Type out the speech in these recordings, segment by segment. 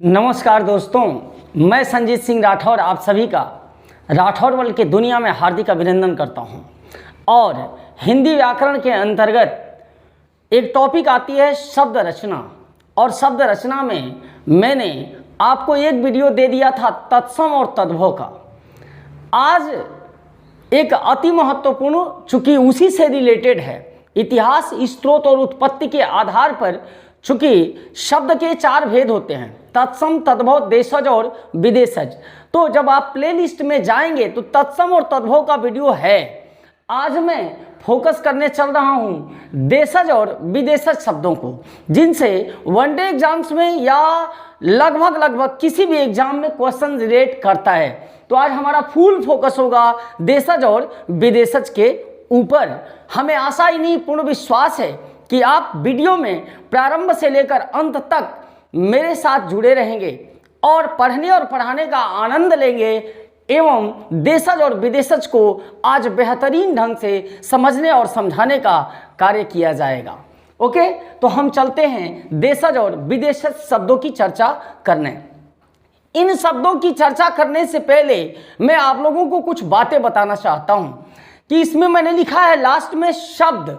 नमस्कार दोस्तों, मैं संजीत सिंह राठौर आप सभी का राठौर वर्ल्ड की दुनिया में हार्दिक अभिनंदन करता हूं। और हिंदी व्याकरण के अंतर्गत एक टॉपिक आती है शब्द रचना, और शब्द रचना में मैंने आपको एक वीडियो दे दिया था तत्सम और तद्भव का। आज एक अति महत्वपूर्ण, चूँकि उसी से रिलेटेड है, इतिहास, स्रोत और उत्पत्ति के आधार पर, चूँकि शब्द के 4 भेद होते हैं, तत्सम, तद्भव, देशज और विदेशज। तो जब आप प्लेलिस्ट में जाएंगे तो तत्सम और तद्भव का वीडियो है। आज मैं फोकस करने चल रहा हूँ देशज और विदेशज शब्दों को, जिनसे वनडे एग्जाम्स में या लगभग किसी भी एग्जाम में क्वेश्चन रिलेट करता है। तो आज हमारा फुल फोकस होगा देशज और विदेशज के ऊपर। हमें आशा ही नहीं, पूर्ण विश्वास है कि आप वीडियो में प्रारंभ से लेकर अंत तक मेरे साथ जुड़े रहेंगे और पढ़ने और पढ़ाने का आनंद लेंगे एवं देशज और विदेशज को आज बेहतरीन ढंग से समझने और समझाने का कार्य किया जाएगा। ओके, तो हम चलते हैं देशज और विदेशज शब्दों की चर्चा करने। इन शब्दों की चर्चा करने से पहले मैं आप लोगों को कुछ बातें बताना चाहता हूं कि इसमें मैंने लिखा है लास्ट में शब्द,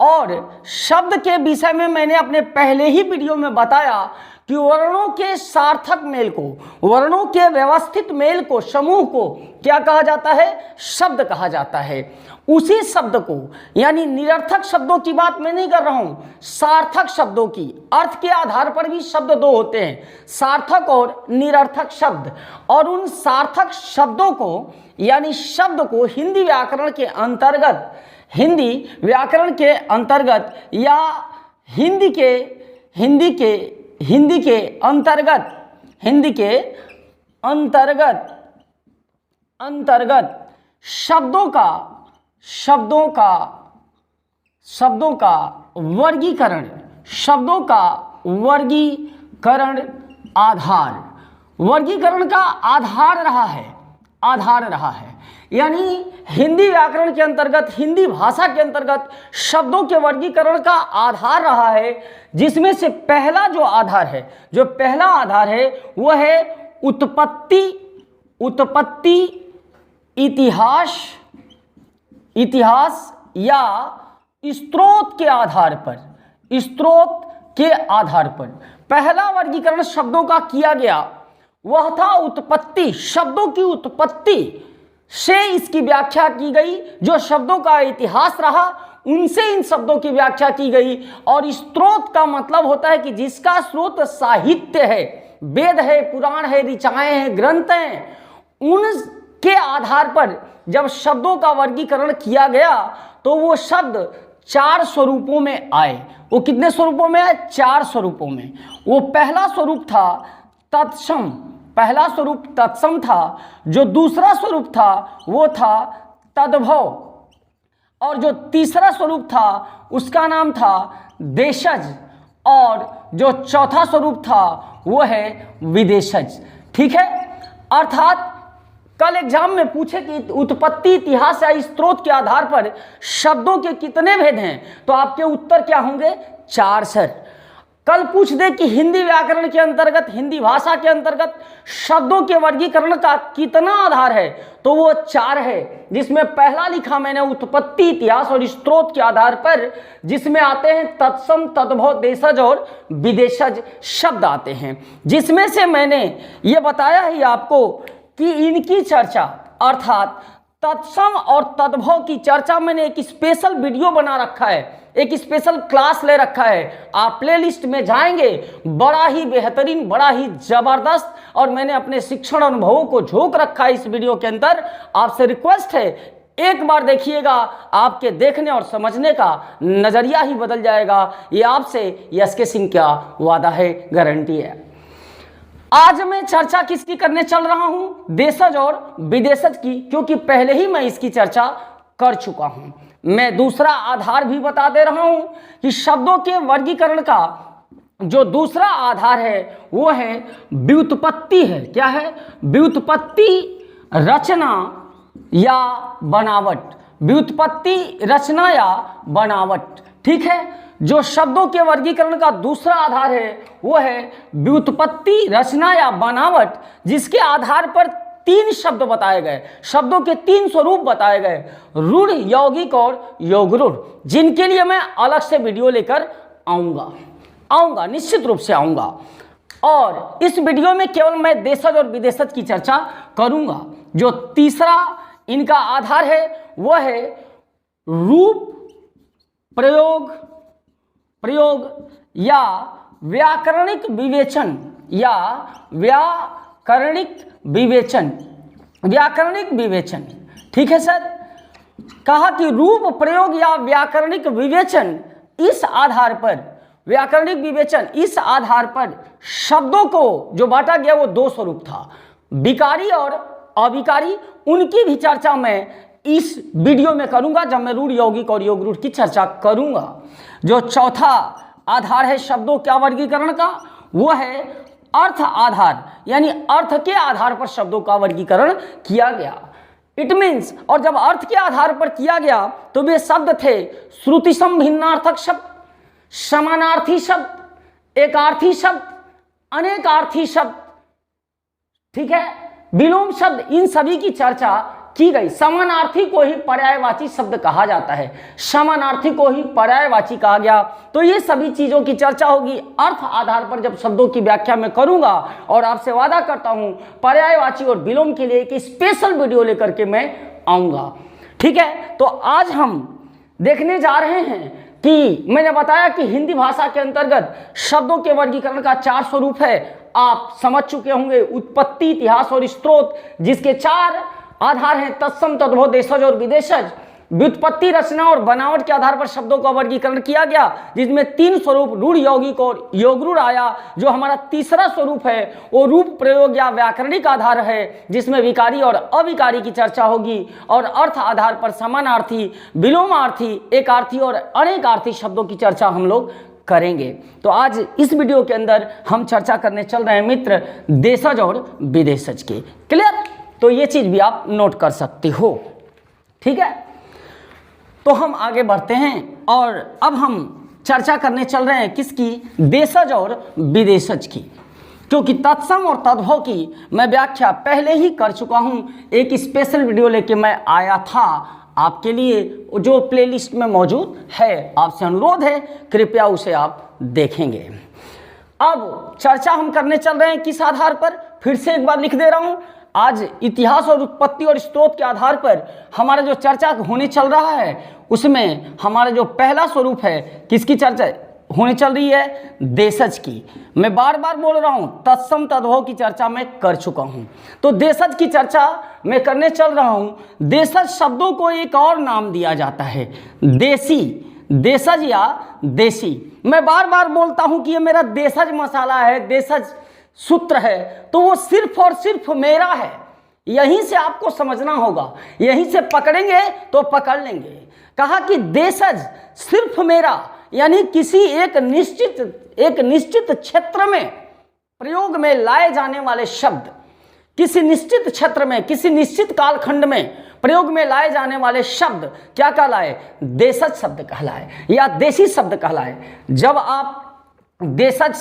और शब्द के विषय में मैंने अपने पहले ही वीडियो में बताया कि वर्णों के सार्थक मेल को, वर्णों के व्यवस्थित मेल को, समूह को क्या कहा जाता है? शब्द कहा जाता है। उसी शब्द को, यानी निरर्थक शब्दों की बात मैं नहीं कर रहा हूं, सार्थक शब्दों की। अर्थ के आधार पर भी शब्द 2 होते हैं, सार्थक और निरर्थक शब्द। और उन सार्थक शब्दों को, यानी शब्द को हिंदी व्याकरण के अंतर्गत, या हिंदी के अंतर्गत शब्दों का वर्गीकरण, वर्गीकरण का आधार रहा है। यानी हिंदी व्याकरण के अंतर्गत, हिंदी भाषा के अंतर्गत शब्दों के वर्गीकरण का आधार रहा है, जिसमें से पहला जो आधार है वह है उत्पत्ति, इतिहास या स्रोत के आधार पर पहला वर्गीकरण शब्दों का किया गया, वह था उत्पत्ति। शब्दों की उत्पत्ति से इसकी व्याख्या की गई, जो शब्दों का इतिहास रहा उनसे इन शब्दों की व्याख्या की गई। और स्रोत का मतलब होता है कि जिसका स्रोत साहित्य है, वेद है, पुराण है, ऋचाएं हैं, ग्रंथ हैं, उनके आधार पर जब शब्दों का वर्गीकरण किया गया तो वो शब्द 4 स्वरूपों में आए। वो कितने स्वरूपों में आए? 4 स्वरूपों में। वो पहला स्वरूप था तत्सम, था। जो दूसरा स्वरूप था वो था तद्भव, और जो तीसरा स्वरूप था उसका नाम था देशज, और जो चौथा स्वरूप था वो है विदेशज। ठीक है, अर्थात कल एग्जाम में पूछे कि उत्पत्ति, इतिहास या स्रोत के आधार पर शब्दों के कितने भेद हैं, तो आपके उत्तर क्या होंगे? 4 सर। कल पूछ दे कि हिंदी व्याकरण के अंतर्गत, हिंदी भाषा के अंतर्गत शब्दों के वर्गीकरण का कितना आधार है, तो वो 4 है, जिसमें पहला लिखा मैंने उत्पत्ति, इतिहास और स्रोत के आधार पर, जिसमें आते हैं तत्सम, तद्भव, देशज और विदेशज शब्द आते हैं। जिसमें से मैंने ये बताया ही आपको कि इनकी चर्चा, अर्थात तत्सम और तद्भव की चर्चा, मैंने एक स्पेशल वीडियो बना रखा है, एक स्पेशल क्लास ले रखा है। आप प्लेलिस्ट में जाएंगे, बड़ा ही बेहतरीन, बड़ा ही जबरदस्त, और मैंने अपने शिक्षण अनुभवों को झोंक रखा है इस वीडियो के अंदर। आपसे रिक्वेस्ट है, एक बार देखिएगा, आपके देखने और समझने का नजरिया ही बदल जाएगा। ये आपसे यस के सिंह का वादा है, गारंटी है। आज मैं चर्चा किसकी करने चल रहा हूं? देशज और विदेशज की, क्योंकि पहले ही मैं इसकी चर्चा कर चुका हूं। मैं दूसरा आधार भी बता दे रहा हूं कि शब्दों के वर्गीकरण का जो दूसरा आधार है वो है व्युत्पत्ति है। क्या है? व्युत्पत्ति, रचना या बनावट। व्युत्पत्ति, रचना या बनावट। ठीक है, जो शब्दों के वर्गीकरण का दूसरा आधार है वो है व्युत्पत्ति, रचना या बनावट, जिसके आधार पर 3 शब्द बताए गए, शब्दों के 3 स्वरूप बताए गए, रूढ़, यौगिक और योगरूढ़, जिनके लिए मैं अलग से वीडियो लेकर आऊँगा, निश्चित रूप से आऊँगा। और इस वीडियो में केवल मैं देशज और विदेशज की चर्चा करूँगा। जो तीसरा इनका आधार है वह है रूप, प्रयोग या व्याकरणिक विवेचन। ठीक है सर, कहा कि रूप, प्रयोग या व्याकरणिक विवेचन, इस आधार पर शब्दों को जो बांटा गया वो 2 स्वरूप था, विकारी और अविकारी। उनकी भी चर्चा मैं इस वीडियो में करूंगा जब मैं रूढ़, यौगिक और योगरूढ़ की चर्चा करूंगा। जो चौथा आधार है शब्दों का वर्गीकरण का वो है अर्थ आधार, यानी अर्थ के आधार पर शब्दों का वर्गीकरण किया गया। इट मीन्स, और जब अर्थ के आधार पर किया गया तो वे शब्द थे श्रुति संभिन्नार्थक शब्द, समानार्थी शब्द, एकार्थी शब्द, अनेकार्थी शब्द, ठीक है, विलोम शब्द, इन सभी की चर्चा की गई। समानार्थी को ही पर्यायवाची शब्द कहा जाता है, समानार्थी को ही पर्यायवाची कहा गया। तो ये सभी चीजों की चर्चा होगी अर्थ आधार पर जब शब्दों की व्याख्या में करूंगा, और आपसे वादा करता हूं पर्यायवाची और विलोम के लिए एक स्पेशल वीडियो लेकर के मैं आऊंगा। ठीक है, तो आज हम देखने जा रहे हैं कि मैंने बताया कि हिंदी भाषा के अंतर्गत शब्दों के वर्गीकरण का 4 स्वरूप है। आप समझ चुके होंगे, उत्पत्ति, इतिहास और स्त्रोत, जिसके 4 आधार हैं, तत्सम, तद्भव, देशज और विदेशज। व्युत्पत्ति, रचना और बनावट के आधार पर शब्दों का वर्गीकरण किया गया, जिसमें 3 स्वरूप रूढ़, यौगिक और योगरूढ़ आया। जो हमारा तीसरा स्वरूप है वो रूप, प्रयोग या व्याकरणिक आधार है, जिसमें विकारी और अविकारी की चर्चा होगी। और अर्थ आधार पर समानार्थी, विलोमार्थी, एकार्थी और अनेकार्थी शब्दों की चर्चा हम लोग करेंगे। तो आज इस वीडियो के अंदर हम चर्चा करने चल रहे हैं मित्र देशज और विदेशज की। क्लियर? तो ये चीज भी आप नोट कर सकते हो। ठीक है, तो हम आगे बढ़ते हैं और अब हम चर्चा करने चल रहे हैं किसकी? देशज और विदेशज की, क्योंकि तत्सम और तद्भव की मैं व्याख्या पहले ही कर चुका हूं। एक स्पेशल वीडियो लेके मैं आया था आपके लिए, जो प्लेलिस्ट में मौजूद है। आपसे अनुरोध है कृपया उसे आप देखेंगे। अब चर्चा हम करने चल रहे हैं किस आधार पर? फिर से एक बार लिख दे रहा हूं, आज इतिहास और उत्पत्ति और स्त्रोत के आधार पर हमारा जो चर्चा होने चल रहा है उसमें हमारा जो पहला स्वरूप है किसकी चर्चा होने चल रही है? देशज की। मैं बार बार बोल रहा हूं, तत्सम तद्भव की चर्चा मैं कर चुका हूं, तो देशज की चर्चा मैं करने चल रहा हूं। देशज शब्दों को एक और नाम दिया जाता है, देसी, देशज या देसी। मैं बार बार बोलता हूं कि ये मेरा देशज मसाला है, देशज सूत्र है, तो वो सिर्फ और सिर्फ मेरा है। यहीं से आपको समझना होगा, यहीं से पकड़ेंगे तो पकड़ लेंगे। कहा कि देशज सिर्फ मेरा, यानी किसी एक निश्चित क्षेत्र में प्रयोग में लाए जाने वाले शब्द, किसी निश्चित क्षेत्र में, किसी निश्चित कालखंड में प्रयोग में लाए जाने वाले शब्द क्या कहलाए? देशज शब्द कहलाए या देसी शब्द कहलाए। जब आप देशज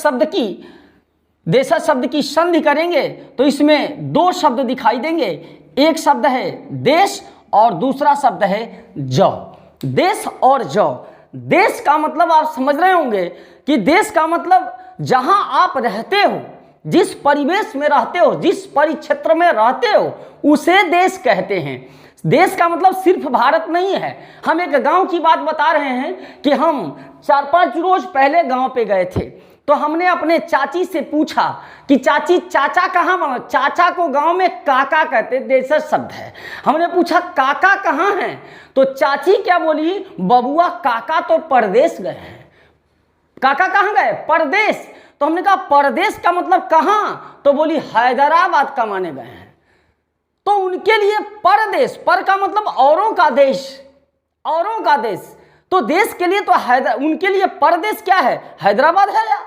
शब्द की संधि करेंगे तो इसमें 2 शब्द दिखाई देंगे। एक शब्द है देश और दूसरा शब्द है जौ। देश और जौ। देश का मतलब आप समझ रहे होंगे कि देश का मतलब जहां आप रहते हो, जिस परिवेश में रहते हो, जिस परिक्षेत्र में रहते हो, उसे देश कहते हैं। देश का मतलब सिर्फ भारत नहीं है। हम एक गांव की बात बता रहे हैं कि हम 4-5 रोज पहले गांव पे गए थे, तो हमने अपने चाची से पूछा कि चाची, चाचा कहाँ बना? चाचा को गांव में काका कहते, देशज शब्द है। हमने पूछा काका कहाँ हैं? तो चाची क्या बोली? बबुआ काका तो परदेश गए हैं। काका कहाँ गए? परदेश। तो हमने कहा परदेश का मतलब कहाँ? तो बोली हैदराबाद कमाने गए हैं। तो उनके लिए परदेश, पर का मतलब औरों का देश, औरों का देश। तो देश के लिए तो उनके लिए परदेश क्या है? हैदराबाद है या?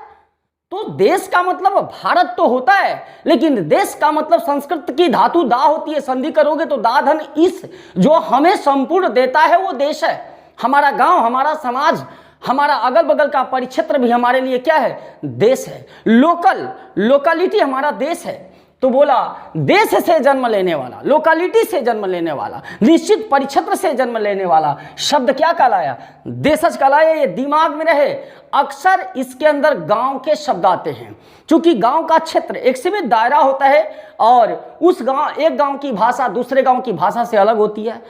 तो देश का मतलब भारत तो होता है, लेकिन देश का मतलब संस्कृत की धातु दा होती है, संधि करोगे तो दा धन इस, जो हमें संपूर्ण देता है वो देश है। हमारा गांव, हमारा समाज, हमारा अगल बगल का परिक्षेत्र भी हमारे लिए क्या है? देश है। लोकलिटी हमारा देश है। तो बोला देश से जन्म लेने वाला, लोकलिटी से जन्म लेने वाला, निश्चित परिक्षेत्र से जन्म लेने वाला शब्द क्या कहलाया? देशज कहलाया। ये दिमाग में रहे। अक्सर इसके अंदर गांव के शब्द आते हैं, क्योंकि गांव का क्षेत्र एक सीमित दायरा होता है और उस गांव, एक गांव की भाषा दूसरे गांव की भाषा से अलग होती है।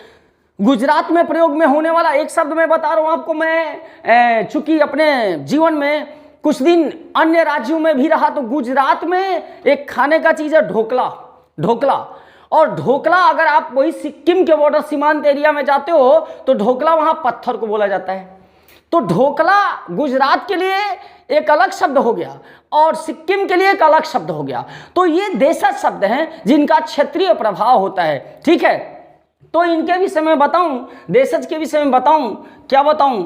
गुजरात में प्रयोग में होने वाला एक शब्द मैं बता रहा हूं आपको। मैं चूंकि अपने जीवन में कुछ दिन अन्य राज्यों में भी रहा, तो गुजरात में एक खाने का चीज है ढोकला। और ढोकला अगर आप वही सिक्किम के बॉर्डर सीमांत एरिया में जाते हो तो ढोकला वहां पत्थर को बोला जाता है। तो ढोकला गुजरात के लिए एक अलग शब्द हो गया और सिक्किम के लिए एक अलग शब्द हो गया। तो ये देशज शब्द हैं जिनका क्षेत्रीय प्रभाव होता है। ठीक है, तो इनके विषय में बताऊं, देशज के विषय में बताऊं, क्या बताऊं?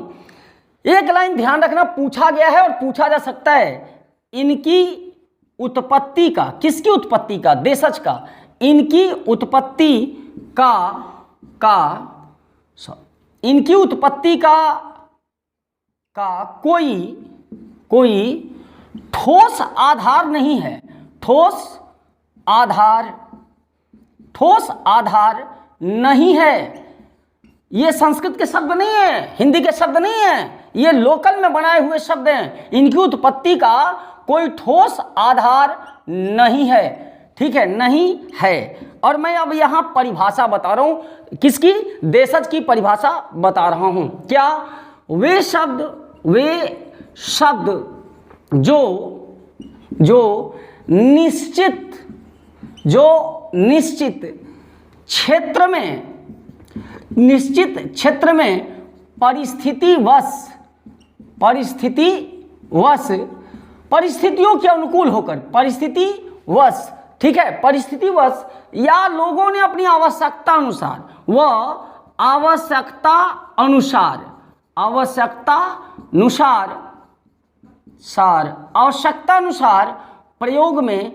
एक लाइन ध्यान रखना, पूछा गया है और पूछा जा सकता है। इनकी उत्पत्ति का, किसकी उत्पत्ति का? देशज का। इनकी उत्पत्ति इनकी उत्पत्ति का कोई ठोस आधार नहीं है। ठोस आधार नहीं है। ये संस्कृत के शब्द नहीं है, हिंदी के शब्द नहीं है, ये लोकल में बनाए हुए शब्द हैं। इनकी उत्पत्ति का कोई ठोस आधार नहीं है। ठीक है, नहीं है। और मैं अब यहां परिभाषा बता रहा हूं, किसकी? देशज की परिभाषा बता रहा हूं। क्या? वे शब्द जो निश्चित क्षेत्र में परिस्थितियों के अनुकूल होकर, ठीक है, परिस्थितिवश या लोगों ने अपनी आवश्यकता अनुसार प्रयोग में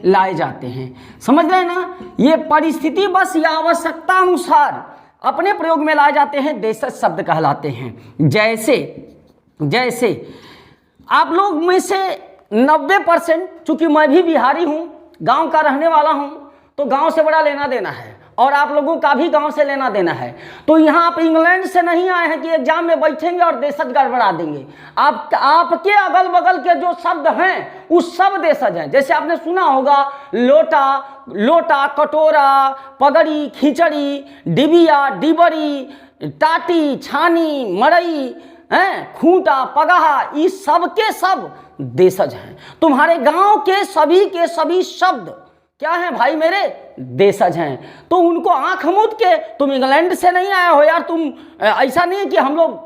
लाए जाते हैं। समझ रहे हैं ना? ये परिस्थिति बस या आवश्यकता अनुसार अपने प्रयोग में लाए जाते हैं, देशज शब्द कहलाते हैं। जैसे आप लोग में से 90%, चूंकि मैं भी बिहारी हूं, गांव का रहने वाला हूं, तो गांव से बड़ा लेना देना है और आप लोगों का भी गांव से लेना देना है। तो यहाँ आप इंग्लैंड से नहीं आए हैं कि एग्जाम में बैठेंगे और देशज गड़बड़ा देंगे। आपके अगल बगल के जो शब्द हैं वो सब देशज हैं। जैसे आपने सुना होगा लोटा, कटोरा, पगड़ी, खिचड़ी, डिबिया, डिबरी, टाटी, छानी, मड़ई, खूंटा, पगाहा, ये सब के सब देशज हैं। तुम्हारे गांव के सभी शब्द क्या हैं भाई मेरे? देशज हैं। तो उनको आंख मूंद के, तुम इंग्लैंड से नहीं आए हो यार, तुम ऐसा नहीं है कि हम लोग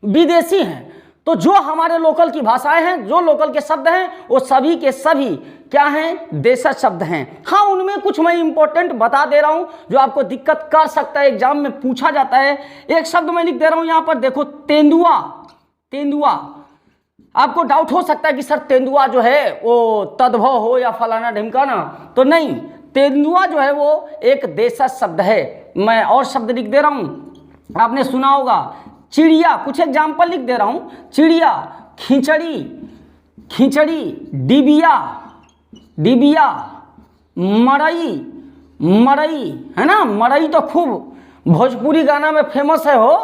विदेशी हैं। तो जो हमारे लोकल की भाषाएं हैं, जो लोकल के शब्द हैं, वो सभी के सभी क्या हैं? देशज शब्द हैं। हाँ, उनमें कुछ मैं इंपॉर्टेंट बता दे रहा हूं जो आपको दिक्कत कर सकता है, एग्जाम में पूछा जाता है। एक शब्द मैं लिख दे रहा हूं यहां पर, देखो, तेंदुआ। आपको डाउट हो सकता है कि सर तेंदुआ जो है वो तद्भव हो या फलाना ढिमकाना, तो नहीं, तेंदुआ जो है वो एक देशज शब्द है। मैं और शब्द लिख दे रहा हूं, आपने सुना होगा चिड़िया, कुछ एग्जाम्पल लिख दे रहा हूं। चिड़िया, खिचड़ी, डिबिया, मड़ई, है ना? मड़ई तो खूब भोजपुरी गाना में फेमस है हो।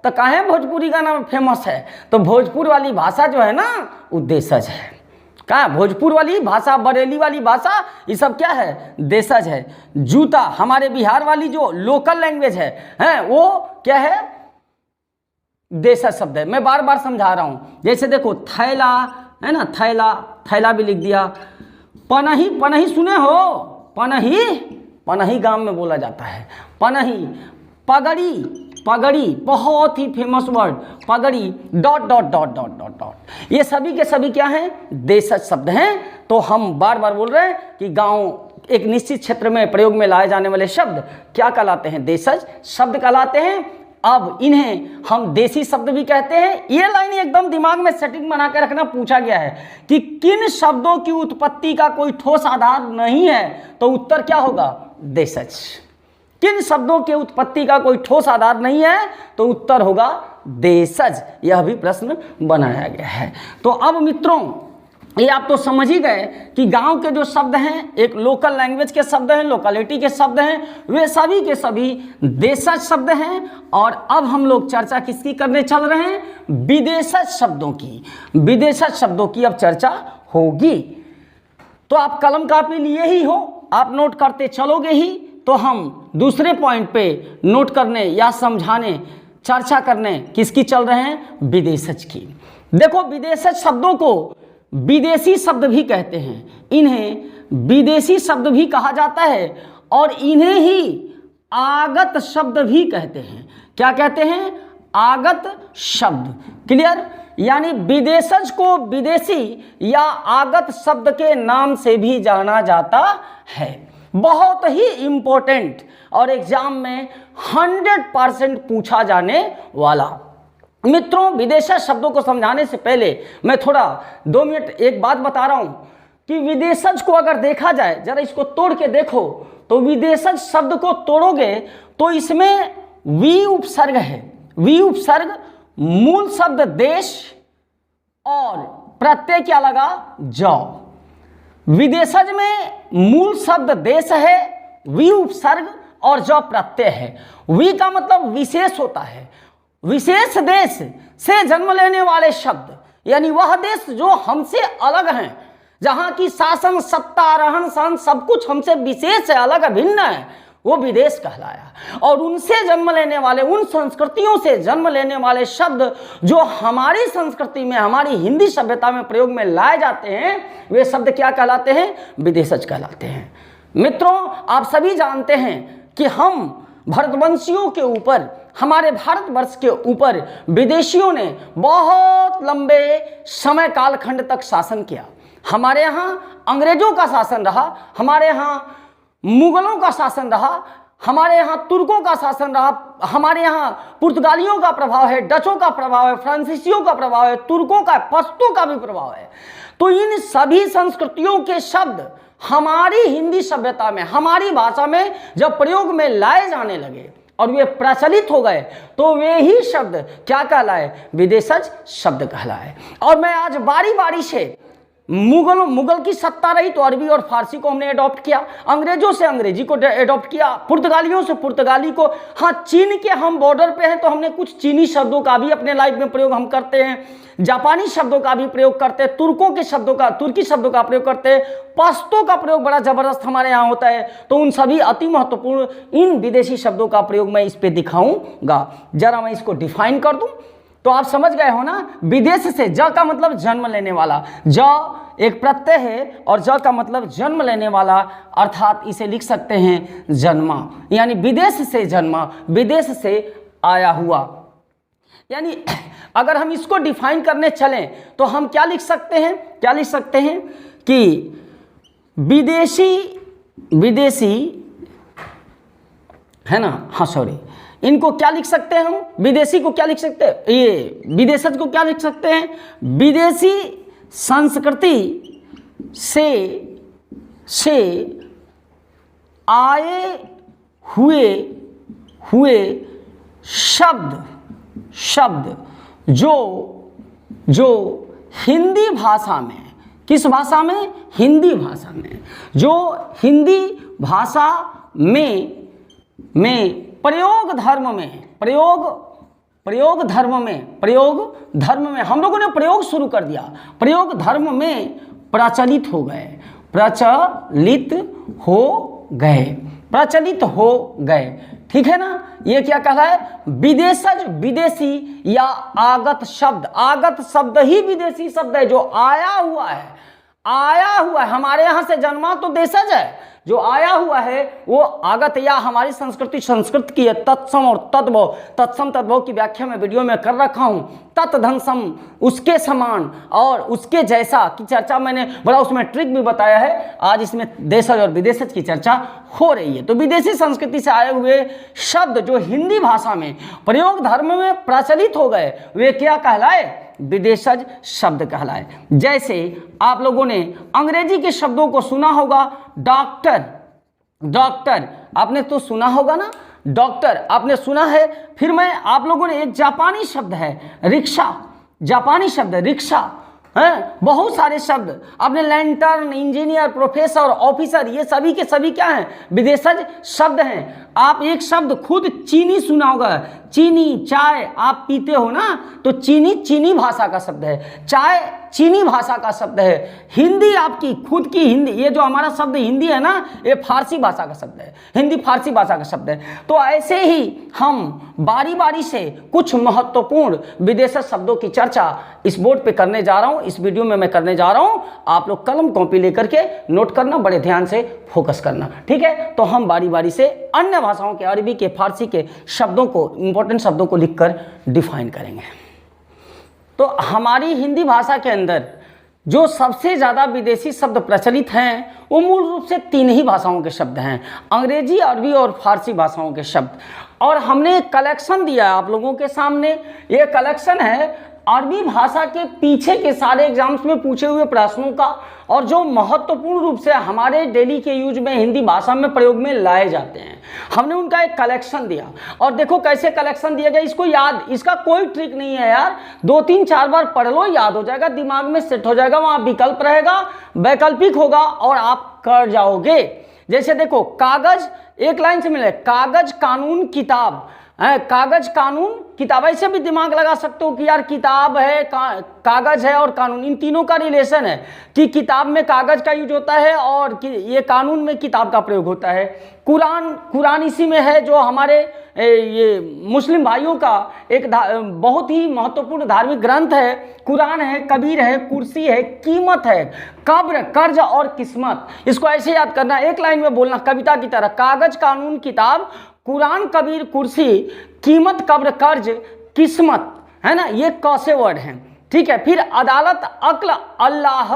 तो काहे भोजपुरी गाना में फेमस है? तो भोजपुर वाली भाषा जो है ना, वो देशज है। क्या? भोजपुर वाली भाषा, बरेली वाली भाषा, ये सब क्या है? देशज है। जूता, हमारे बिहार वाली जो लोकल लैंग्वेज है वो क्या है? देशज शब्द है। मैं बार बार समझा रहा हूं। जैसे देखो, थैला है ना, थैला भी लिख दिया। पनही सुने हो? पनही गांव में बोला जाता है। पनही, पगड़ी, बहुत ही फेमस वर्ड, पगड़ी, ... ये सभी के सभी क्या हैं? देशज शब्द हैं। तो हम बार बार बोल रहे हैं कि गांव, एक निश्चित क्षेत्र में प्रयोग में लाए जाने वाले शब्द क्या कहलाते हैं? देशज शब्द कहलाते हैं। अब इन्हें हम देसी शब्द भी कहते हैं। ये लाइन एकदम दिमाग में सेटिंग बना के रखना, पूछा गया है कि किन शब्दों की उत्पत्ति का कोई ठोस आधार नहीं है, तो उत्तर क्या होगा? देशज। किन शब्दों के उत्पत्ति का कोई ठोस आधार नहीं है, तो उत्तर होगा देशज। यह भी प्रश्न बनाया गया है। तो अब मित्रों, ये आप तो समझ ही गए कि गांव के जो शब्द हैं, एक लोकल लैंग्वेज के शब्द हैं, लोकेलिटी के शब्द हैं, वे सभी के सभी देशज शब्द हैं। और अब हम लोग चर्चा किसकी करने चल रहे हैं? विदेशज शब्दों की। विदेशज शब्दों की अब चर्चा होगी। तो आप कलम कापी लिए ही हो, आप नोट करते चलोगे ही, तो हम दूसरे पॉइंट पे नोट करने या समझाने, चर्चा करने किसकी चल रहे हैं? विदेशज की। देखो, विदेशज शब्दों को विदेशी शब्द भी कहते हैं, इन्हें विदेशी शब्द भी कहा जाता है, और इन्हें ही आगत शब्द भी कहते हैं। क्या कहते हैं? आगत शब्द। क्लियर? यानी विदेशज को विदेशी या आगत शब्द के नाम से भी जाना जाता है। बहुत ही इंपॉर्टेंट और एग्जाम में 100% पूछा जाने वाला। मित्रों, विदेशज शब्दों को समझाने से पहले मैं थोड़ा 2 मिनट एक बात बता रहा हूं कि विदेशज को अगर देखा जाए, जरा इसको तोड़ के देखो, तो विदेशज शब्द को तोड़ोगे तो इसमें वी उपसर्ग है। वी उपसर्ग, मूल शब्द देश और प्रत्यय क्या लगा? जौ। विदेशज में मूल शब्द देश है, वी उपसर्ग और जौ प्रत्यय है। वी का मतलब विशेष होता है। विशेष देश से जन्म लेने वाले शब्द, यानी वह देश जो हमसे अलग हैं, जहां की शासन, सत्ता, रहन सहन सब कुछ हमसे विशेष है, अलग भिन्न है, वो विदेश कहलाया। और उनसे जन्म लेने वाले, उन संस्कृतियों से जन्म लेने वाले शब्द जो हमारी संस्कृति में, हमारी हिंदी सभ्यता में प्रयोग में लाए जाते हैं, वे शब्द क्या कहलाते हैं? विदेशज कहलाते हैं। मित्रों, आप सभी जानते हैं कि हम भारतवंशियों के ऊपर, हमारे भारतवर्ष के ऊपर विदेशियों ने बहुत लंबे समय कालखंड तक शासन किया। हमारे यहाँ अंग्रेजों का शासन रहा, हमारे यहाँ मुगलों का शासन रहा, हमारे यहाँ तुर्कों का शासन रहा, हमारे यहाँ पुर्तगालियों का प्रभाव है, डचों का प्रभाव है, फ्रांसीसियों का प्रभाव है, तुर्कों का, पश्तो का भी प्रभाव है। तो इन सभी संस्कृतियों के शब्द हमारी हिंदी सभ्यता में, हमारी भाषा में जब प्रयोग में लाए जाने लगे और वे प्रचलित हो गए, तो वे ही शब्द क्या कहलाए? विदेशज शब्द कहलाए। और मैं आज बारी बारी से, मुगल की सत्ता रही तो अरबी और फारसी को हमने अडॉप्ट किया, अंग्रेजों से अंग्रेजी को अडॉप्ट किया, पुर्तगालियों से पुर्तगाली को, हाँ चीन के हम बॉर्डर पे हैं तो हमने कुछ चीनी शब्दों का भी अपने लाइफ में प्रयोग हम करते हैं, जापानी शब्दों का भी प्रयोग करते हैं, तुर्कों के शब्दों का, तुर्की शब्दों का प्रयोग करते हैं, पश्तो का प्रयोग बड़ा जबरदस्त हमारे यहाँ होता है। तो उन सभी अति महत्वपूर्ण इन विदेशी शब्दों का प्रयोग मैं इस पे दिखाऊंगा। जरा मैं इसको डिफाइन कर दूं तो आप समझ गए हो ना। विदेश से, ज का मतलब जन्म लेने वाला, ज एक प्रत्यय है और ज का मतलब जन्म लेने वाला, अर्थात इसे लिख सकते हैं जन्मा, यानी विदेश से जन्मा, विदेश से आया हुआ। यानी अगर हम इसको डिफाइन करने चलें तो हम क्या लिख सकते हैं? क्या लिख सकते हैं कि विदेशी है ना, हाँ सॉरी, इनको क्या लिख सकते हैं हम? विदेशी को क्या लिख सकते हैं? ये विदेशज को क्या लिख सकते हैं? विदेशी संस्कृति से आए हुए शब्द जो हिंदी भाषा में, किस भाषा में? हिंदी भाषा में, जो हिंदी भाषा में प्रयोग धर्म में हम लोगों ने प्रयोग शुरू कर दिया, प्रयोग धर्म में प्रचलित हो गए। ठीक है ना। ये क्या कहा है? विदेशज, विदेशी या आगत शब्द। आगत शब्द ही विदेशी शब्द है जो आया हुआ है, हमारे यहाँ से जन्मा तो देशज है, जो आया हुआ है वो आगत या हमारी संस्कृति संस्कृत की है। तत्सम और तद्भव, तत्सम तद्भव की व्याख्या मैं वीडियो में कर रखा हूँ। तत्धनसम उसके समान और उसके जैसा की चर्चा मैंने बड़ा उसमें ट्रिक भी बताया है। आज इसमें देशज और विदेशज की चर्चा हो रही है। तो विदेशी संस्कृति से आए हुए शब्द जो हिंदी भाषा में प्रयोग धर्म में प्रचलित हो गए वे क्या कहलाए? विदेशज शब्द कहलाए। जैसे आप लोगों ने अंग्रेजी के शब्दों को सुना होगा। डॉक्टर, डॉक्टर आपने तो सुना होगा ना, डॉक्टर आपने सुना है। फिर मैं आप लोगों ने एक जापानी शब्द है रिक्शा, जापानी शब्द रिक्शा है। बहुत सारे शब्द आपने लैंटर्न, इंजीनियर, प्रोफेसर, ऑफिसर, ये सभी के सभी क्या हैं? विदेशज शब्द हैं। आप एक शब्द खुद चीनी सुना होगा, चीनी, चाय आप पीते हो ना, तो चीनी चीनी भाषा का शब्द है, चाय चीनी भाषा का शब्द है। हिंदी आपकी खुद की हिंदी, ये जो हमारा शब्द हिंदी है ना, ये फारसी भाषा का शब्द है, हिंदी फारसी भाषा का शब्द है। तो ऐसे ही हम बारी बारी से कुछ महत्वपूर्ण विदेशी शब्दों की चर्चा इस बोर्ड पे करने जा रहा हूँ, इस वीडियो में मैं करने जा रहा हूँ। आप लोग कलम कॉपी लेकर के नोट करना, बड़े ध्यान से फोकस करना, ठीक है। तो हम बारी बारी से अन्य भाषाओं के, अरबी के, फारसी के शब्दों को, इंपॉर्टेंट शब्दों को लिखकर डिफाइन करेंगे। तो हमारी हिंदी भाषा के अंदर जो सबसे ज़्यादा विदेशी शब्द प्रचलित हैं वो मूल रूप से 3 ही भाषाओं के शब्द हैं, अंग्रेजी, अरबी और फारसी भाषाओं के शब्द। और हमने एक कलेक्शन दिया है आप लोगों के सामने। ये कलेक्शन है अरबी भाषा के पीछे के सारे एग्जाम्स में पूछे हुए प्रश्नों का, और जो महत्वपूर्ण रूप से हमारे डेली के यूज में हिंदी भाषा में प्रयोग में लाए जाते हैं। हमने उनका एक कलेक्शन दिया, और देखो कैसे कलेक्शन दिया गया। इसको याद, इसका कोई ट्रिक नहीं है यार, 2-3-4 बार पढ़ लो, याद हो जाएगा, दिमाग में सेट हो जाएगा। वहाँ विकल्प रहेगा, वैकल्पिक होगा और आप कर जाओगे। जैसे देखो कागज, एक लाइन से मिले, कागज कानून किताब है, कागज कानून किताब। ऐसे भी दिमाग लगा सकते हो कि यार किताब है, कागज है और कानून, इन तीनों का रिलेशन है कि किताब में कागज का यूज होता है और ये कानून में किताब का प्रयोग होता है। कुरान इसी में है, जो हमारे ये मुस्लिम भाइयों का एक बहुत ही महत्वपूर्ण धार्मिक ग्रंथ है। कुरान है, कबीर है, कुर्सी है, कीमत है, कब्र, कर्ज और किस्मत। इसको ऐसे याद करना, एक लाइन में बोलना कविता की तरह, कागज कानून किताब, कुरान कबीर कुर्सी, कीमत कब्र कर्ज किस्मत, है ना, ये कौसे वर्ड हैं, ठीक है। फिर अदालत, अक्ल, अल्लाह,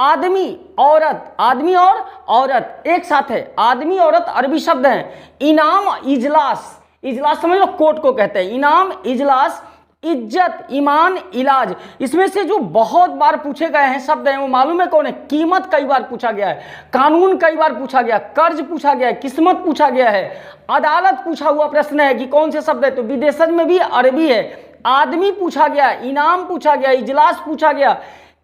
आदमी, औरत, आदमी और औरत एक साथ है, आदमी औरत अरबी शब्द हैं। इनाम, इजलास, इजलास समझ लो कोर्ट को कहते हैं, इनाम, इजलास, इज्जत, ईमान, इलाज। इसमें से जो बहुत बार पूछे गए हैं शब्द हैं वो मालूम है कौन है? कीमत कई बार पूछा गया है, कानून कई बार पूछा गया, कर्ज पूछा गया है, किस्मत पूछा गया है, अदालत पूछा हुआ प्रश्न है कि कौन से शब्द है, तो विदेशज में भी अरबी है। आदमी पूछा गया, इनाम पूछा गया, इजलास पूछा गया,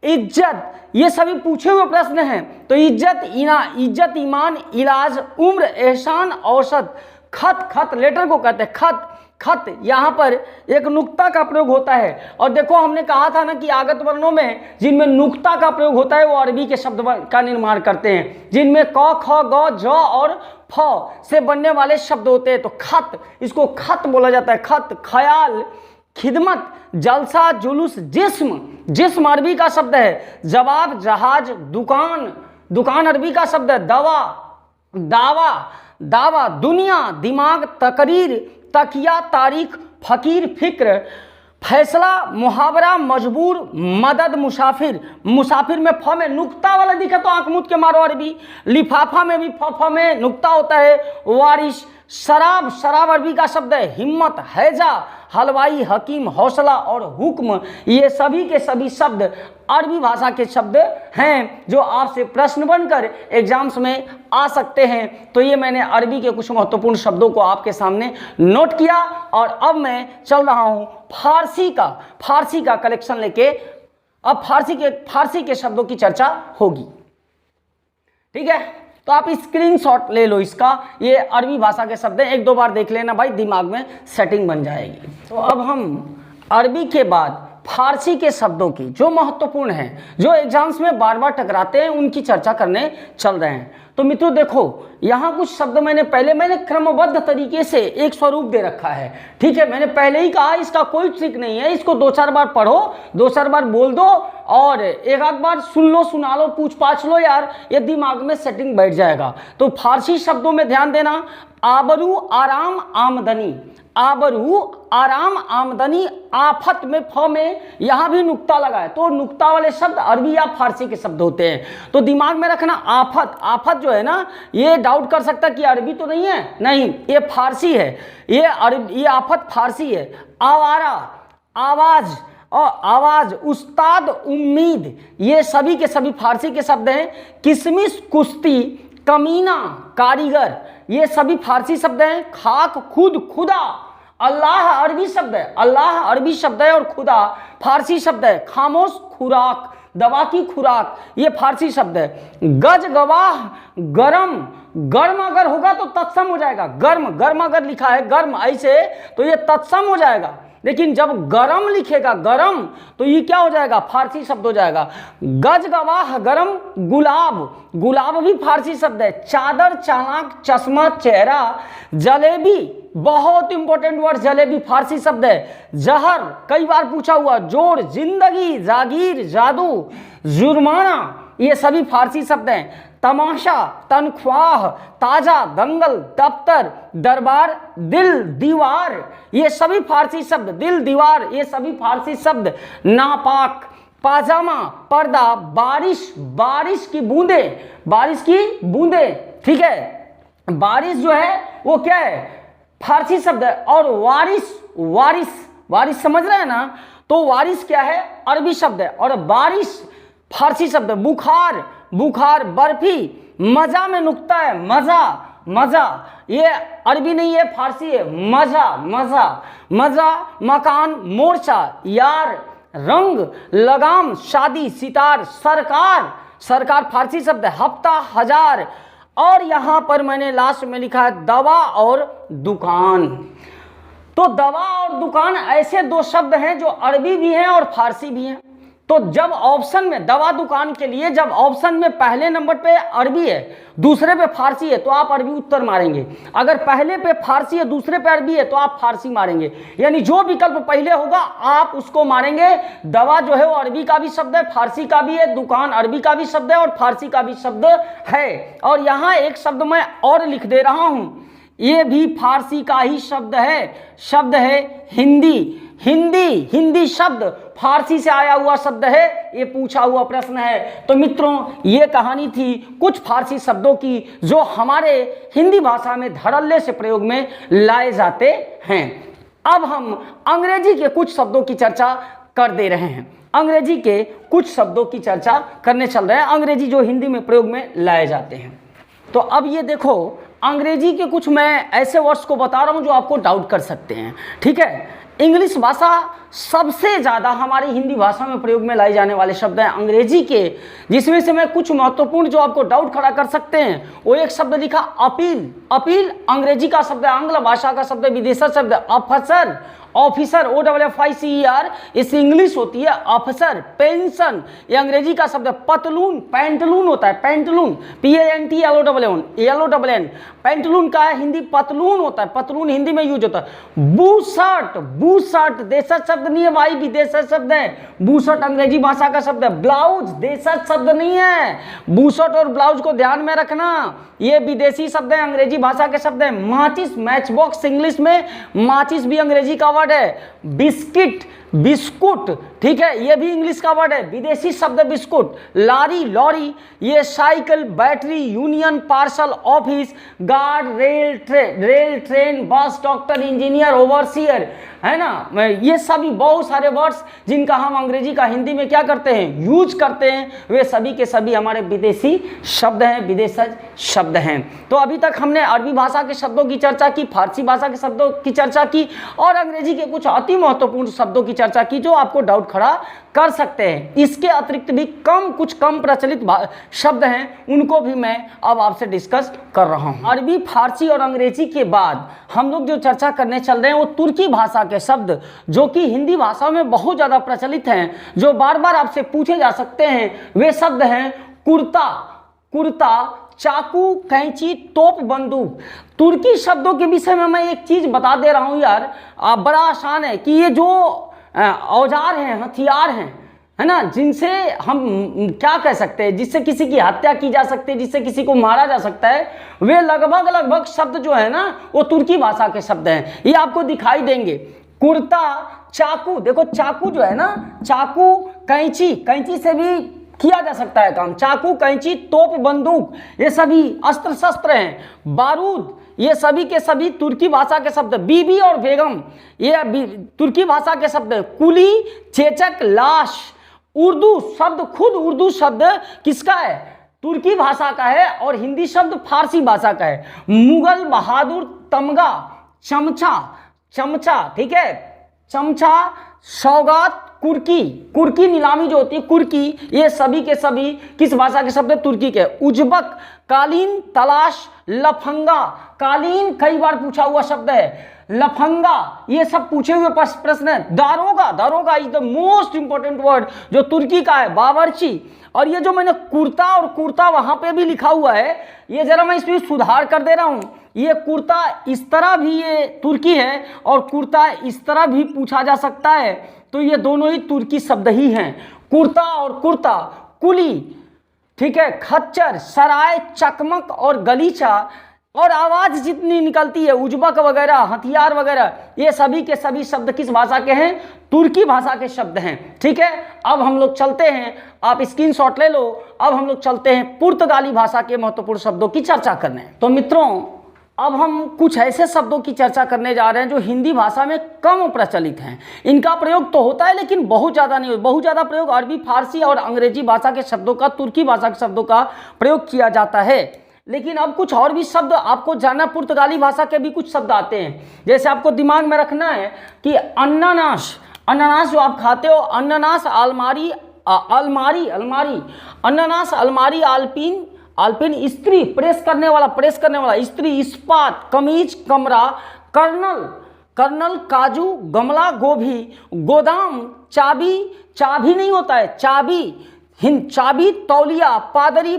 इज्जत, ये सभी पूछे हुए प्रश्न हैं। तो इज्जत, ईमान, इलाज, उम्र, एहसान, औसत, खत, खत लेटर को कहते हैं खत, खत, यहाँ पर एक नुक्ता का प्रयोग होता है। और देखो हमने कहा था ना कि आगत वर्णों में जिनमें नुक्ता का प्रयोग होता है वो अरबी के शब्द का निर्माण करते हैं, जिनमें क, ख, ग, ज और फ से बनने वाले शब्द होते हैं। तो खत, इसको खत बोला जाता है, खत। ख्याल, खिदमत, जलसा, जुलूस, जिस्म, जिस्म अरबी का शब्द है। जवाब, जहाज, दुकान, दुकान अरबी का शब्द है। दवा, दावा, दावा, दुनिया, दिमाग, तकरीर, तकिया, तारीख, फकीर, फिक्र, फैसला, मुहावरा, मजबूर, मदद, मुसाफिर। मुसाफिर में फ में नुक्ता वाला दिखे तो आंख मूंद के मारो अरबी। लिफाफा में भी फ में नुक्ता होता है। वारिश, शराब, शराब अरबी का शब्द है। हिम्मत, हैजा, हलवाई, हकीम, हौसला और हुक्म, ये सभी के सभी शब्द अरबी भाषा के शब्द हैं जो आपसे प्रश्न बनकर एग्जाम्स में आ सकते हैं। तो ये मैंने अरबी के कुछ महत्वपूर्ण शब्दों को आपके सामने नोट किया, और अब मैं चल रहा हूँ फारसी का कलेक्शन लेके। अब फारसी के शब्दों की चर्चा होगी, ठीक है। तो आप स्क्रीनशॉट ले लो इसका, ये अरबी भाषा के शब्द हैं, 1-2 बार देख लेना भाई, दिमाग में सेटिंग बन जाएगी। तो अब हम अरबी के बाद फारसी के शब्दों की जो महत्वपूर्ण हैं, जो एग्जाम्स में बार बार टकराते हैं, उनकी चर्चा करने चल रहे हैं। तो मित्रों देखो, यहाँ कुछ शब्द मैंने क्रमबद्ध तरीके से एक स्वरूप दे रखा है, ठीक है। मैंने पहले ही कहा इसका कोई ट्रिक नहीं है, इसको 2-4 बार पढ़ो, 2-4 बार बोल दो और एक आध बार सुन लो, सुना लो, पूछ पाछ लो यार, ये दिमाग में सेटिंग बैठ जाएगा। तो फारसी शब्दों में ध्यान देना, आबरू आराम आमदनी, आबरू आराम आमदनी, आफत में फ में यहाँ भी नुक्ता लगा है, तो नुक्ता वाले शब्द अरबी या फारसी के शब्द होते हैं। तो दिमाग में रखना आफत, आफत जो है ना, ये डाउट कर सकता कि अरबी तो नहीं है, नहीं, ये फारसी है, ये आफत फारसी है। आवारा, आवाज और आवाज, उस्ताद, उम्मीद, ये सभी के सभी फारसी के शब्द हैं। किसमिस, कुश्ती, कमीना, कारीगर, ये सभी फारसी शब्द हैं। खाक, खुद, खुदा, अल्लाह अरबी शब्द है, अल्लाह अरबी शब्द है और खुदा फारसी शब्द है। खामोश, खुराक, दवा की खुराक, ये फारसी शब्द है। गज, गवाह, गरम, गर्म अगर होगा तो तत्सम हो जाएगा, गर्म, गर्म अगर लिखा है गर्म ऐसे तो ये तत्सम हो जाएगा, लेकिन जब गरम लिखेगा गरम तो ये क्या हो जाएगा, फारसी शब्द हो जाएगा। गज, गवाह, गरम, गुलाब, गुलाब भी फारसी शब्द है। चादर, चालाक, चश्मा, चेहरा, जलेबी, बहुत इंपॉर्टेंट वर्ड जलेबी फारसी शब्द है। जहर, कई बार पूछा हुआ, जोड़, जिंदगी, जागीर, जादू, जुर्माना, ये सभी फारसी शब्द हैं। तमाशा, तनख्वाह, ताजा, दंगल, दफ्तर, दरबार, दिल, दीवार, ये सभी फारसी शब्द, दिल, दीवार, ये सभी फारसी शब्द। नापाक, पाजामा, पर्दा, बारिश, बारिश की बूंदे, बारिश की बूंदे, ठीक है, बारिश जो है वो क्या है, फारसी शब्द है। और वारिस, वारिस, वारिस समझ रहे हैं ना, तो वारिस क्या है, अरबी शब्द है, और बारिश फारसी शब्द है। बुखार, बुखार, बर्फी, मजा में नुक्ता है, मजा, मजा, ये अरबी नहीं है, फारसी है, मजा, मजा, मजा, मकान, मोर्चा, यार, रंग, लगाम, शादी, सितार, सरकार, सरकार फारसी शब्द है। हफ्ता, हजार, और यहां पर मैंने लास्ट में लिखा है दवा और दुकान। तो दवा और दुकान ऐसे दो शब्द हैं जो अरबी भी हैं और फारसी भी हैं। तो जब ऑप्शन में दवा दुकान के लिए जब ऑप्शन में पहले नंबर पे अरबी है, दूसरे पे फारसी है, तो आप अरबी उत्तर मारेंगे। अगर पहले पे फारसी है, दूसरे पे अरबी है, तो आप फारसी मारेंगे। यानी जो विकल्प पहले होगा आप उसको मारेंगे। दवा जो है वो अरबी का भी शब्द है, फारसी का भी है, दुकान अरबी का भी शब्द है और फारसी का भी शब्द है। और यहाँ एक शब्द मैं और लिख दे रहा हूं, ये भी फारसी का ही शब्द है हिंदी। हिंदी, हिंदी शब्द फारसी से आया हुआ शब्द है, ये पूछा हुआ प्रश्न है। तो मित्रों ये कहानी थी कुछ फारसी शब्दों की जो हमारे हिंदी भाषा में धड़ल्ले से प्रयोग में लाए जाते हैं। अब हम अंग्रेजी के कुछ शब्दों की चर्चा कर दे रहे हैं, अंग्रेजी के कुछ शब्दों की चर्चा करने चल रहे हैं, अंग्रेजी जो हिंदी में प्रयोग में लाए जाते हैं। तो अब ये देखो, अंग्रेजी के कुछ मैं ऐसे वर्ड्स को बता रहा हूं जो आपको डाउट कर सकते हैं, ठीक है। इंग्लिश भाषा सबसे ज़्यादा हमारी हिंदी भाषा में प्रयोग में लाई जाने वाले शब्द हैं अंग्रेजी के, जिसमें से मैं कुछ महत्वपूर्ण जो आपको डाउट खड़ा कर सकते हैं, वो एक शब्द लिखा अपील। अपील अंग्रेजी का शब्द है, आंग्ल भाषा का शब्द है, विदेशी शब्द है। अफसर, ऑफिसर, OFFICER, इससे इंग्लिश होती है अफसर। पेंशन ये अंग्रेजी का शब्द है। पतलून, पैंटलून होता है, पैंटलून, PANTLOON, पैंटलून का है हिंदी पतलून होता है, पतलून हिंदी में यूज होता है। बूशर्ट, बूशर्ट देशज शब्द नहीं है भाई, विदेशज शब्द है। बूशर्ट अंग्रेजी भाषा का शब्द है। ब्लाउज देशज शब्द नहीं है, बूशर्ट और ब्लाउज को ध्यान में रखना, ये विदेशी शब्द है, अंग्रेजी भाषा के शब्द है। माचिस, मैच बॉक्स इंग्लिश में, माचिस भी अंग्रेजी का वर्ड है। बिस्किट, बिस्कुट, ठीक है, ये भी इंग्लिश का वर्ड है, विदेशी शब्द बिस्कुट। लारी, लॉरी, ये cycle, battery, union, parcel, office, guard, rail train, बस, डॉक्टर, इंजीनियर, ओवरसियर, है ना। ये सभी बहुत सारे वर्ड्स जिनका हम अंग्रेजी का हिंदी में क्या करते हैं, यूज करते हैं, वे सभी के सभी हमारे विदेशी शब्द हैं, विदेशज शब्द हैं। तो अभी तक हमने अरबी भाषा के शब्दों की चर्चा की, फारसी भाषा के शब्दों की चर्चा की और अंग्रेजी के कुछ अति महत्वपूर्ण शब्दों की चर्चा की जो आपको डाउट खड़ा कर सकते हैं। इसके अतिरिक्त भी कुछ कम प्रचलित शब्द हैं, उनको भी मैं अब आपसे डिस्कस कर रहा हूं। अरबी, फारसी और अंग्रेजी के बाद हम लोग जो चर्चा करने चल रहे हैं वो तुर्की भाषा के शब्द, जो कि हिंदी भाषा में बहुत ज़्यादा प्रचलित हैं, जो बार बार आपसे पूछे जा सकते हैं। वे शब्द हैं कुर्ता, चाकू, कैंची, तोप, बंदूक। तुर्की शब्दों के विषय में मैं एक चीज़ बता दे रहा हूँ यार, बड़ा आसान है कि ये जो औजार हैं, हथियार हैं, है ना, जिनसे हम क्या कह सकते हैं, जिससे किसी की हत्या की जा सकती है, जिससे किसी को मारा जा सकता है, वे लगभग शब्द जो है ना वो तुर्की भाषा के शब्द हैं। ये आपको दिखाई देंगे। कुर्ता, चाकू, देखो चाकू जो है ना, चाकू, कैंची से भी किया जा सकता है काम। चाकू, कैंची, तोप, बंदूक, ये सभी अस्त्र शस्त्र हैं। बारूद, ये सभी के सभी तुर्की भाषा के शब्द। बीबी और बेगम, ये तुर्की भाषा के शब्द। कुली, चेचक, लाश। उर्दू शब्द, खुद उर्दू शब्द किसका है? तुर्की भाषा का है, और हिंदी शब्द फारसी भाषा का है। मुगल, बहादुर, तमगा, चमचा, ठीक है, चमचा, सौगात, कुर्की नीलामी जो होती है, कुर्की, ये सभी के सभी किस भाषा के शब्द है? तुर्की के। उज्बक, कालीन, तलाश, लफंगा। कालीन कई बार पूछा हुआ शब्द है। लफंगा, ये सब पूछे हुए प्रश्न है। दारोगा is the most important word जो तुर्की का है। बावर्ची। और ये जो मैंने कुर्ता वहां पे भी लिखा हुआ है, ये जरा मैं इसमें सुधार कर दे रहा हूं। ये कुर्ता इस तरह भी ये तुर्की है, और कुर्ता इस तरह भी पूछा जा सकता है, तो ये दोनों ही तुर्की शब्द ही हैं। कुर्ता और कुर्ता। कुली, ठीक है, खच्चर, सराय, चकमक और गलीचा। और आवाज जितनी निकलती है, उज्बक वगैरह, हथियार वगैरह, ये सभी के सभी शब्द किस भाषा के हैं? तुर्की भाषा के शब्द हैं। ठीक है, अब हम लोग चलते हैं, आप स्क्रीनशॉट ले लो। अब हम लोग चलते हैं पुर्तगाली भाषा के महत्वपूर्ण शब्दों की चर्चा करने। तो मित्रों, अब हम कुछ ऐसे शब्दों की चर्चा करने जा रहे हैं जो हिंदी भाषा में कम प्रचलित हैं। इनका प्रयोग तो होता है लेकिन बहुत ज़्यादा नहीं होता। बहुत ज़्यादा प्रयोग अरबी, फारसी और अंग्रेजी भाषा के शब्दों का, तुर्की भाषा के शब्दों का प्रयोग किया जाता है। लेकिन अब कुछ और भी शब्द आपको जानना, पुर्तगाली भाषा के भी कुछ शब्द आते हैं। जैसे आपको दिमाग में रखना है कि अनानास जो आप खाते हो, अनानास, अलमारी, अनानास, अलमारी, आलपिन, स्त्री, प्रेस करने वाला, स्त्री, इस्पात, कमीज, कमरा, कर्नल, काजू, गमला, गोभी, गोदाम, चाबी नहीं होता है, चाबी, तौलिया, पादरी,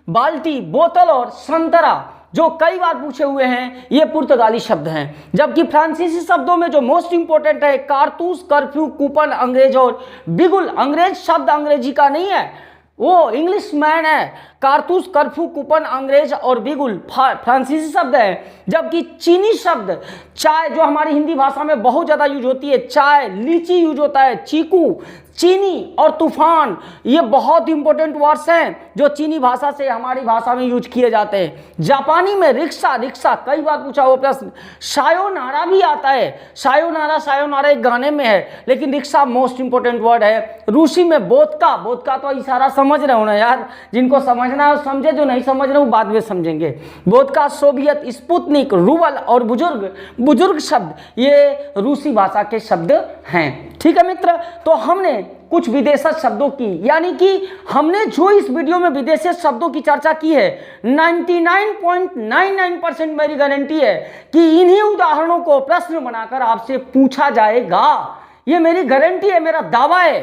बाल्टी, बोतल और संतरा, जो कई बार पूछे हुए हैं, ये पुर्तगाली शब्द हैं। जबकि फ्रांसीसी शब्दों में जो मोस्ट इंपोर्टेंट है, कारतूस, कर्फ्यू, कूपन, अंग्रेज और बिगुल। अंग्रेज शब्द अंग्रेजी का नहीं है, वो इंग्लिश मैन है। कारतूस, कर्फ्यू, कूपन, अंग्रेज और बिगुल फ्रांसीसी शब्द है। जबकि चीनी शब्द, चाय, जो हमारी हिंदी भाषा में बहुत ज़्यादा यूज होती है, चाय, लीची यूज होता है, चीकू, चीनी और तूफान, ये बहुत इंपॉर्टेंट वर्ड्स हैं जो चीनी भाषा से हमारी भाषा में यूज किए जाते हैं। जापानी में रिक्शा, कई बार पूछा हुआ प्रश्न। सायोनारा भी आता है, सायोनारा एक गाने में है, लेकिन रिक्शा मोस्ट इंपॉर्टेंट वर्ड है। रूसी में बोधका तो इशारा समझ रहे हो ना यार, जिनको समझना है समझे, जो नहीं समझ रहे वो बाद में समझेंगे। बोधका, सोवियत, स्पुतनिक, रूबल और बुजुर्ग शब्द, ये रूसी भाषा के शब्द हैं। ठीक है मित्र, तो हमने कुछ विदेशी शब्दों की, यानी कि हमने जो इस वीडियो में विदेशी शब्दों की चर्चा की है, 99.99% मेरी गारंटी है कि इन्हीं उदाहरणों को प्रश्न बनाकर आपसे पूछा जाएगा। ये मेरी गारंटी है, मेरा दावा है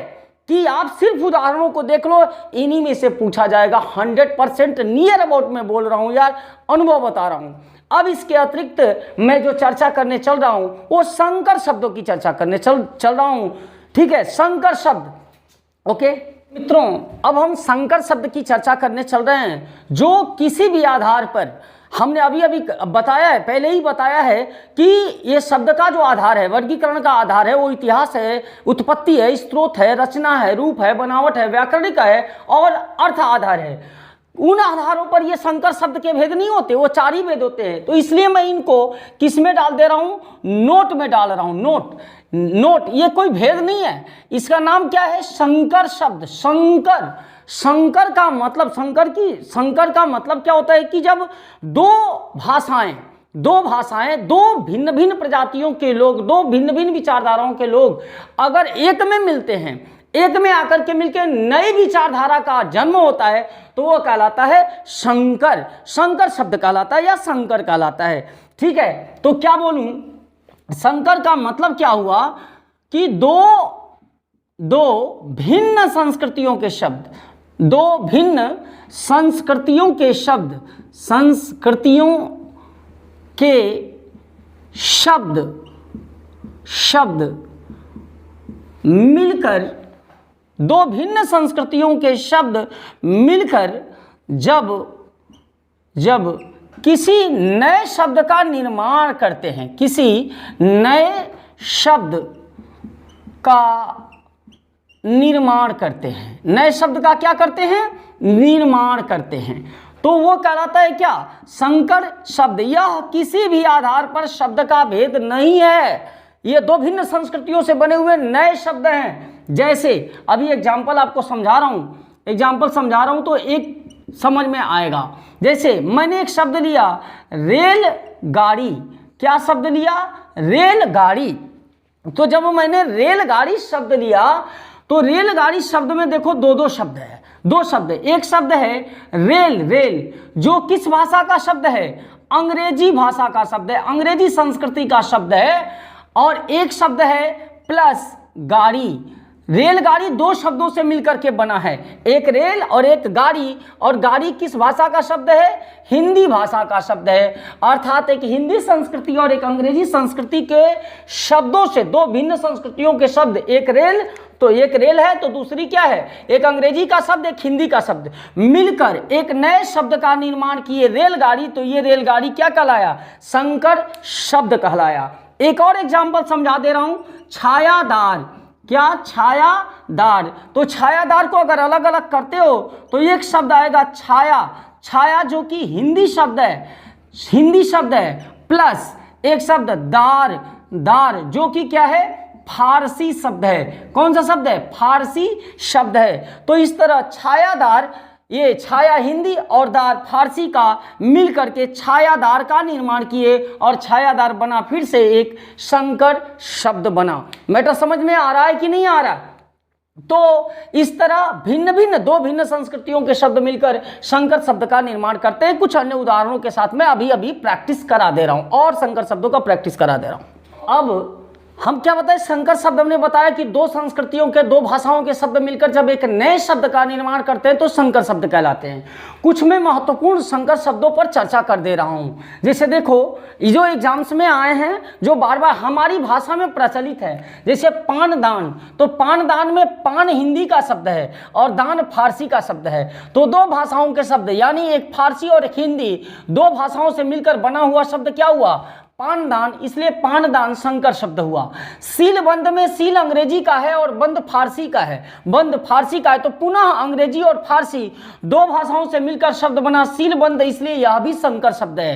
कि आप सिर्फ उदाहरणों को देख लो, इन्हीं में से पूछा जाएगा। 100% नियर अबाउट में बोल रहा हूं यार, अनुभव बता रहा हूं। अब इसके अतिरिक्त मैं जो चर्चा करने चल रहा हूं वो संकर शब्दों की चर्चा करने चल रहा हूं। ठीक है, संकर शब्द। ओके मित्रों, अब हम संकर शब्द की चर्चा करने चल रहे हैं, जो किसी भी आधार पर, हमने अभी बताया है, पहले ही बताया है कि ये शब्द का जो आधार है, वर्गीकरण का आधार है, वो इतिहास है, उत्पत्ति है, स्रोत है, रचना है, रूप है, बनावट है, व्याकरणिक है और अर्थ आधार है। उन आधारों पर ये संकर शब्द के भेद नहीं होते, वो 4 ही भेद होते हैं। तो इसलिए मैं इनको किस में डाल दे रहा हूं? नोट में डाल रहा हूं। नोट, ये कोई भेद नहीं है, इसका नाम क्या है? संकर शब्द। संकर का मतलब क्या होता है कि जब दो भाषाएं दो भाषाएं, दो भिन्न भिन्न प्रजातियों के लोग, दो भिन्न भिन्न विचारधाराओं के लोग अगर एक में मिलते हैं, एक में आकर के मिलकर नई विचारधारा का जन्म होता है, तो वो कहलाता है संकर। संकर शब्द कहलाता है या संकर कहलाता है। ठीक है, तो क्या बोलूं, संकर का मतलब क्या हुआ कि दो भिन्न संस्कृतियों के शब्द, दो भिन्न संस्कृतियों के शब्द, संस्कृतियों के शब्द मिलकर, दो भिन्न संस्कृतियों के शब्द मिलकर जब किसी नए शब्द का निर्माण करते हैं, किसी नए शब्द का निर्माण करते हैं, नए शब्द का क्या करते हैं, निर्माण करते हैं, तो वो कहलाता है क्या, संकर शब्द। यह किसी भी आधार पर शब्द का भेद नहीं है, ये दो भिन्न संस्कृतियों से बने हुए नए शब्द हैं। जैसे अभी एग्जाम्पल आपको समझा रहा हूं, तो एक समझ में आएगा। जैसे मैंने एक शब्द लिया रेलगाड़ी, क्या शब्द लिया, रेलगाड़ी। तो जब मैंने रेलगाड़ी शब्द लिया तो रेलगाड़ी शब्द में देखो दो शब्द है, दो शब्द। एक शब्द है रेल, जो किस भाषा का शब्द है, अंग्रेजी भाषा का शब्द है, अंग्रेजी संस्कृति का शब्द है। और एक शब्द है प्लस गाड़ी, रेलगाड़ी दो शब्दों से मिलकर के बना है, एक रेल और एक गाड़ी। और गाड़ी किस भाषा का शब्द है, हिंदी भाषा का शब्द है। अर्थात एक हिंदी संस्कृति और एक अंग्रेजी संस्कृति के शब्दों से, दो भिन्न संस्कृतियों के शब्द, एक रेल, तो एक रेल है तो दूसरी क्या है, एक अंग्रेजी का शब्द, एक हिंदी का शब्द, मिलकर एक नए शब्द का निर्माण किए रेलगाड़ी। तो ये रेलगाड़ी क्या कहलाया, संकर शब्द कहलाया। एक और एग्जाम्पल समझा दे रहा हूं, छायादार, क्या, छायादार। तो छायादार को अगर अलग अलग करते हो तो एक शब्द आएगा छाया जो कि हिंदी शब्द है, प्लस एक शब्द दार जो कि क्या है, फारसी शब्द है। कौन सा शब्द है, फारसी शब्द है। तो इस तरह छायादार, ये छाया हिंदी और दार फारसी का मिल करके छायादार का निर्माण किए और छायादार बना फिर से एक संकर शब्द बना। मैटर समझ में आ रहा है कि नहीं आ रहा? तो इस तरह दो भिन्न संस्कृतियों के शब्द मिलकर संकर शब्द का निर्माण करते हैं। कुछ अन्य उदाहरणों के साथ मैं अभी प्रैक्टिस करा दे रहा हूं और संकर शब्दों का प्रैक्टिस करा दे रहा हूं। अब हम क्या बताएं, संकर शब्द हमने बताया कि दो संस्कृतियों के, दो भाषाओं के शब्द मिलकर जब एक नए शब्द का निर्माण करते हैं तो संकर शब्द कहलाते हैं। कुछ मैं महत्वपूर्ण संकर शब्दों पर चर्चा कर दे रहा हूं। जैसे देखो, जो एग्जाम्स में आए हैं, जो बार बार हमारी भाषा में प्रचलित है, जैसे पानदान। तो पानदान में पान हिंदी का शब्द है और दान फारसी का शब्द है। तो दो भाषाओं के शब्द, यानी एक फारसी और एक हिंदी, दो भाषाओं से मिलकर बना हुआ शब्द क्या हुआ, पानदान। इसलिए पानदान संकर शब्द हुआ। सीलबंद में सील अंग्रेजी का है और बंद फारसी का है, बंद फारसी का है। तो पुनः अंग्रेजी और फारसी दो भाषाओं से मिलकर शब्द बना सीलबंद, इसलिए यह भी संकर शब्द है।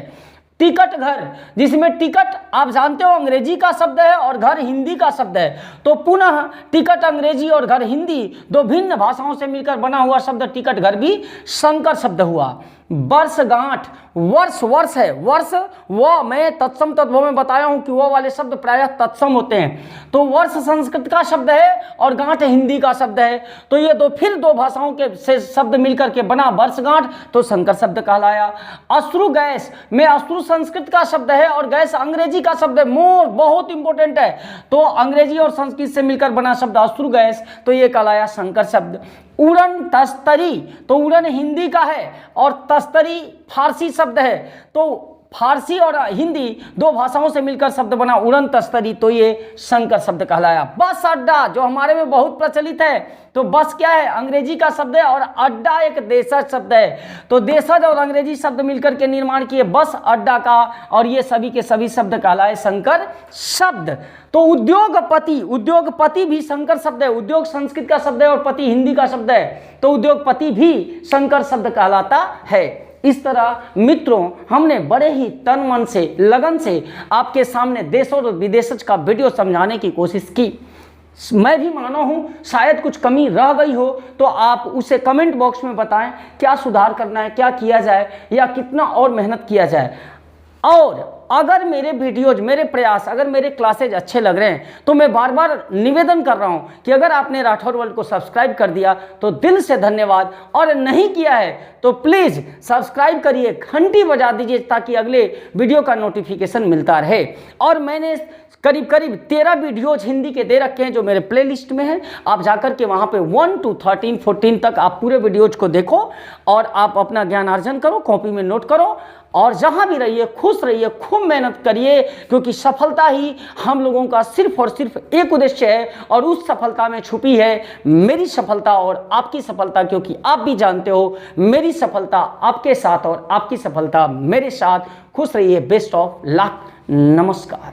टिकट घर, जिसमें टिकट आप जानते हो अंग्रेजी का शब्द है और घर हिंदी का शब्द है। तो पुनः टिकट अंग्रेजी और घर हिंदी, दो भिन्न भाषाओं से मिलकर बना हुआ शब्द टिकट घर भी संकर शब्द हुआ। वर्षगांठ, वर्ष है, वर्ष व मैं तत्सम तत्व में बताया हूं कि वो वाले शब्द प्रायः तत्सम होते हैं। तो वर्ष संस्कृत का शब्द है और गांठ हिंदी का शब्द है। तो ये दो भाषाओं के से शब्द मिलकर के बना वर्षगांठ, तो संकर शब्द कहलाया। अश्रु गैस में अश्रु संस्कृत का शब्द है और गैस अंग्रेजी का शब्द है। बहुत इंपॉर्टेंट है। तो अंग्रेजी और संस्कृत से मिलकर बना शब्द अश्रु गैस, तो ये कहलाया संकर शब्द। उड़न तस्तरी, तो उड़न हिंदी का है और तस्तरी फारसी शब्द है। तो फारसी और हिंदी दो भाषाओं से मिलकर शब्द बना उड़न तस्तरी, तो ये संकर शब्द कहलाया। बस अड्डा, जो हमारे में बहुत प्रचलित है। तो बस क्या है, अंग्रेजी का शब्द है और अड्डा एक देशज शब्द है। तो देशज और अंग्रेजी शब्द मिलकर के निर्माण किए बस अड्डा का, और ये सभी के सभी शब्द कहलाए संकर शब्द। तो उद्योगपति भी संकर शब्द है। उद्योग संस्कृत का शब्द है और पति हिंदी का शब्द है। तो उद्योगपति भी संकर शब्द कहलाता है। इस तरह मित्रों, हमने बड़े ही तन मन से, लगन से आपके सामने देश और विदेशज का वीडियो समझाने की कोशिश की। मैं भी मानो हूं शायद कुछ कमी रह गई हो तो आप उसे कमेंट बॉक्स में बताएं, क्या सुधार करना है, क्या किया जाए या कितना और मेहनत किया जाए। और अगर मेरे वीडियोज, मेरे प्रयास, अगर मेरे क्लासेज अच्छे लग रहे हैं तो मैं बार बार निवेदन कर रहा हूं कि अगर आपने राठौर वर्ल्ड को सब्सक्राइब कर दिया तो दिल से धन्यवाद, और नहीं किया है तो प्लीज़ सब्सक्राइब करिए, घंटी बजा दीजिए ताकि अगले वीडियो का नोटिफिकेशन मिलता रहे। और मैंने करीब करीब 13 वीडियोज हिंदी के दे रखे हैं जो मेरे प्लेलिस्ट में हैं। आप जाकर के वहाँ पे 1 to 13, 14 तक आप पूरे वीडियोज को देखो और आप अपना ज्ञान अर्जन करो, कॉपी में नोट करो, और जहाँ भी रहिए खुश रहिए, खूब मेहनत करिए, क्योंकि सफलता ही हम लोगों का सिर्फ और सिर्फ एक उद्देश्य है, और उस सफलता में छुपी है मेरी सफलता और आपकी सफलता, क्योंकि आप भी जानते हो मेरी सफलता आपके साथ और आपकी सफलता मेरे साथ। खुश रहिए, बेस्ट ऑफ लक, नमस्कार।